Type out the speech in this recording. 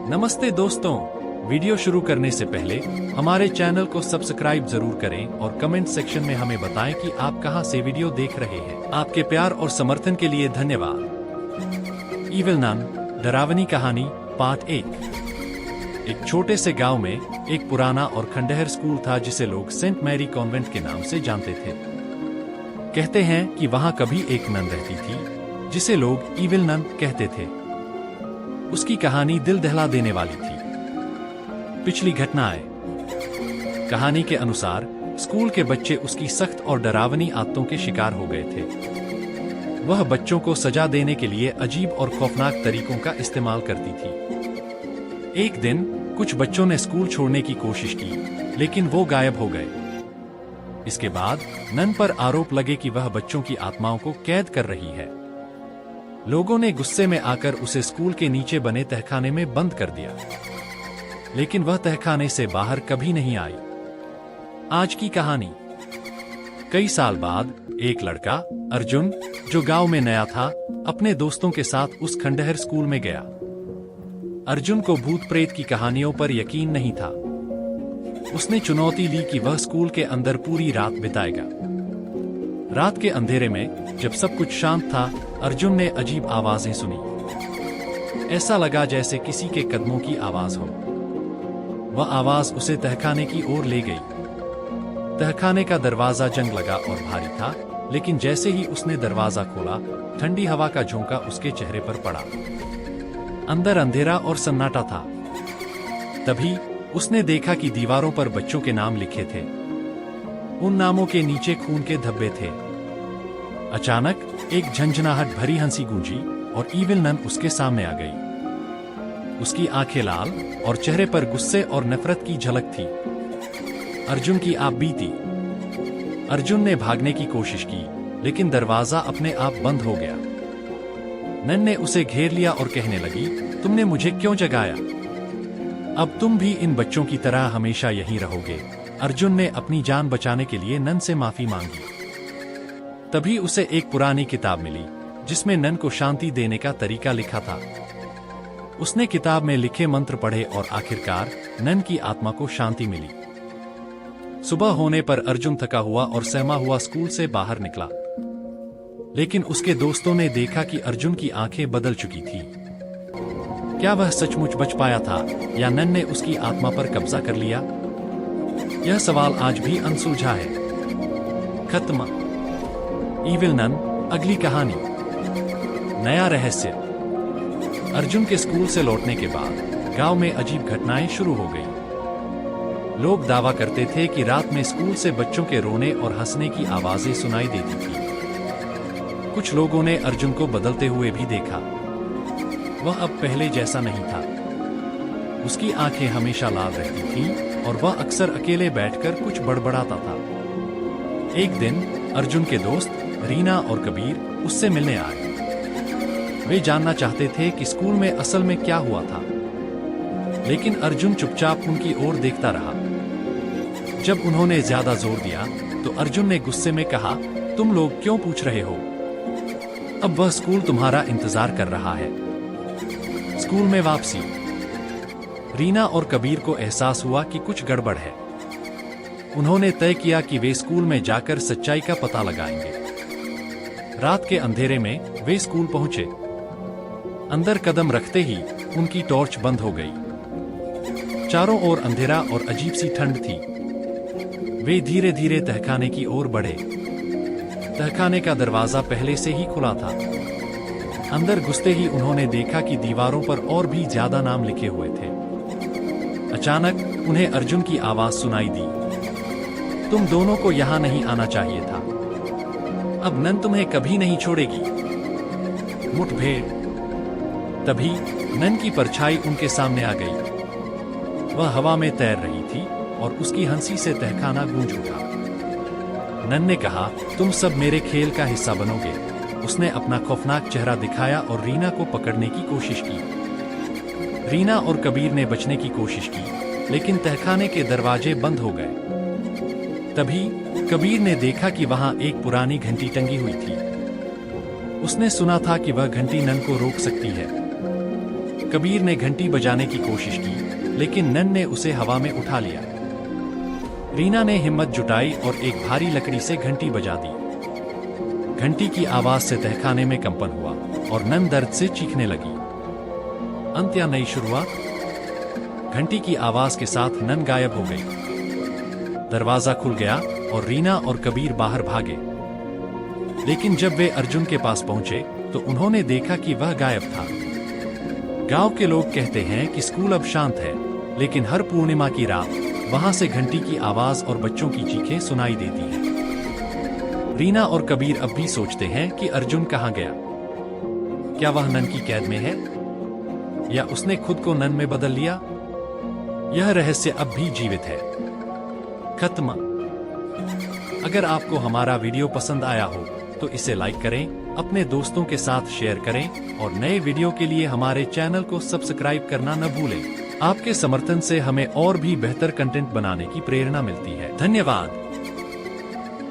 नमस्ते दोस्तों, वीडियो शुरू करने से पहले हमारे चैनल को सब्सक्राइब जरूर करें और कमेंट सेक्शन में हमें बताएं कि आप कहां से वीडियो देख रहे हैं। आपके प्यार और समर्थन के लिए धन्यवाद। इविल नन, डरावनी कहानी पार्ट 1। एक छोटे से गांव में एक पुराना और खंडहर स्कूल था जिसे लोग सेंट मैरी कॉन्वेंट के नाम से जानते थे। कहते हैं कि वहां कभी एक नन रहती थी जिसे लोग इविल नन कहते थे। उसकी कहानी दिल दहला देने वाली थी। पिछली घटनाएं। कहानी के अनुसार स्कूल के बच्चे उसकी सख्त और डरावनी आदतों के शिकार हो गए थे। वह बच्चों को सजा देने के लिए अजीब और खौफनाक तरीकों का इस्तेमाल करती थी। एक दिन कुछ बच्चों ने स्कूल छोड़ने की कोशिश की, लेकिन वो गायब हो गए। इसके बाद नन पर आरोप लगे कि वह बच्चों की आत्माओं को कैद कर रही है। लोगों ने गुस्से में आकर उसे स्कूल के नीचे बने तहखाने में बंद कर दिया, लेकिन वह तहखाने से बाहर कभी नहीं आई। आज की कहानी। कई साल बाद एक लड़का अर्जुन, जो गांव में नया था, अपने दोस्तों के साथ उस खंडहर स्कूल में गया। अर्जुन को भूत प्रेत की कहानियों पर यकीन नहीं था। उसने चुनौती ली कि वह स्कूल के अंदर पूरी रात बिताएगा। रात के अंधेरे में जब सब कुछ शांत था, अर्जुन ने अजीब आवाजें सुनी। ऐसा लगा जैसे किसी के कदमों की आवाज हो। वह आवाज उसे तहखाने की ओर ले गई। तहखाने का दरवाजा जंग लगा और भारी था, लेकिन जैसे ही उसने दरवाजा खोला, ठंडी हवा का झोंका उसके चेहरे पर पड़ा। अंदर अंधेरा और सन्नाटा था। तभी उसने देखा कि दीवारों पर बच्चों के नाम लिखे थे। उन नामों के नीचे खून के धब्बे थे। अचानक एक झंझनाहट भरी हंसी गूंजी और इविल नन उसके सामने आ गई। उसकी आंखें लाल और चेहरे पर गुस्से और नफरत की झलक थी। अर्जुन की आप बीती। अर्जुन ने भागने की कोशिश की, लेकिन दरवाजा अपने आप बंद हो गया। नन ने उसे घेर लिया और कहने लगी, तुमने मुझे क्यों जगाया? अब तुम भी इन बच्चों की तरह हमेशा यहीं रहोगे। अर्जुन ने अपनी जान बचाने के लिए नन से माफी मांगी। तभी उसे एक पुरानी किताब मिली जिसमें नन को शांति देने का तरीका लिखा था। उसने किताब में लिखे मंत्र पढ़े और आखिरकार नन की आत्मा को शांति मिली। सुबह होने पर अर्जुन थका हुआ और सहमा हुआ स्कूल से बाहर निकला, लेकिन उसके दोस्तों ने देखा कि अर्जुन की आंखें बदल चुकी थी। क्या वह सचमुच बच पाया था या नन ने उसकी आत्मा पर कब्जा कर लिया? यह सवाल आज भी अनसुलझा है। खत्म। इविल नन, अगली कहानी। नया रहस्य। अर्जुन के स्कूल से लौटने के बाद गांव में अजीब घटनाएं शुरू हो गई। लोग दावा करते थे कि रात में स्कूल से बच्चों के रोने और हंसने की आवाजें सुनाई देती थी। कुछ लोगों ने अर्जुन को बदलते हुए भी देखा। वह अब पहले जैसा नहीं था। उसकी आंखें हमेशा लाल रहती थीं और वह अक्सर अकेले बैठकर कुछ बड़बड़ाता था। एक दिन अर्जुन के दोस्त रीना और कबीर उससे मिलने आए। वे जानना चाहते थे कि स्कूल में असल में क्या हुआ था, लेकिन अर्जुन चुपचाप उनकी ओर देखता रहा। जब उन्होंने ज्यादा जोर दिया तो अर्जुन ने गुस्से में कहा, तुम लोग क्यों पूछ रहे हो? अब वह स्कूल तुम्हारा इंतजार कर रहा है। स्कूल में वापसी। रीना और कबीर को एहसास हुआ कि कुछ गड़बड़ है। उन्होंने तय किया कि वे स्कूल में जाकर सच्चाई का पता लगाएंगे। रात के अंधेरे में वे स्कूल पहुंचे। अंदर कदम रखते ही उनकी टॉर्च बंद हो गई। चारों ओर अंधेरा और अजीब सी ठंड थी। वे धीरे धीरे तहखाने की ओर बढ़े। तहखाने का दरवाजा पहले से ही खुला था। अंदर घुसते ही उन्होंने देखा कि दीवारों पर और भी ज्यादा नाम लिखे हुए थे। अचानक उन्हें अर्जुन की आवाज सुनाई दी, तुम दोनों को यहां नहीं आना चाहिए था। अब नन तुम्हें कभी नहीं छोड़ेगी। मुठभेड़। तभी नन की परछाई उनके सामने आ गई। वह हवा में तैर रही थी और उसकी हंसी से तहखाना गूंज उठा। नन ने कहा, तुम सब मेरे खेल का हिस्सा बनोगे। उसने अपना खौफनाक चेहरा दिखाया और रीना को पकड़ने की कोशिश की। रीना और कबीर ने बचने की कोशिश की, लेकिन तहखाने के दरवाजे बंद हो गए। तभी कबीर ने देखा कि वहां एक पुरानी घंटी टंगी हुई थी। उसने सुना था कि वह घंटी नन को रोक सकती है। कबीर ने घंटी बजाने की कोशिश की, लेकिन नन ने उसे हवा में उठा लिया। रीना ने हिम्मत जुटाई और एक भारी लकड़ी से घंटी बजा दी। घंटी की आवाज से तहखाने में कंपन हुआ और नन दर्द से चीखने लगी। अंत या नई शुरुआत। घंटी की आवाज के साथ नन गायब हो गई। दरवाजा खुल गया और रीना और कबीर बाहर भागे। लेकिन जब वे अर्जुन के पास पहुंचे तो उन्होंने देखा कि वह गायब था। गांव के लोग कहते हैं कि स्कूल अब शांत है, लेकिन हर पूर्णिमा की रात वहां से घंटी की आवाज और बच्चों की चीखें सुनाई देती हैं। रीना और कबीर अब भी सोचते हैं कि अर्जुन कहां गया। क्या वह नन की कैद में है, या उसने खुद को नन में बदल लिया? यह रहस्य अब भी जीवित है। खत्म। अगर आपको हमारा वीडियो पसंद आया हो तो इसे लाइक करें, अपने दोस्तों के साथ शेयर करें और नए वीडियो के लिए हमारे चैनल को सब्सक्राइब करना न भूलें। आपके समर्थन से हमें और भी बेहतर कंटेंट बनाने की प्रेरणा मिलती है। धन्यवाद।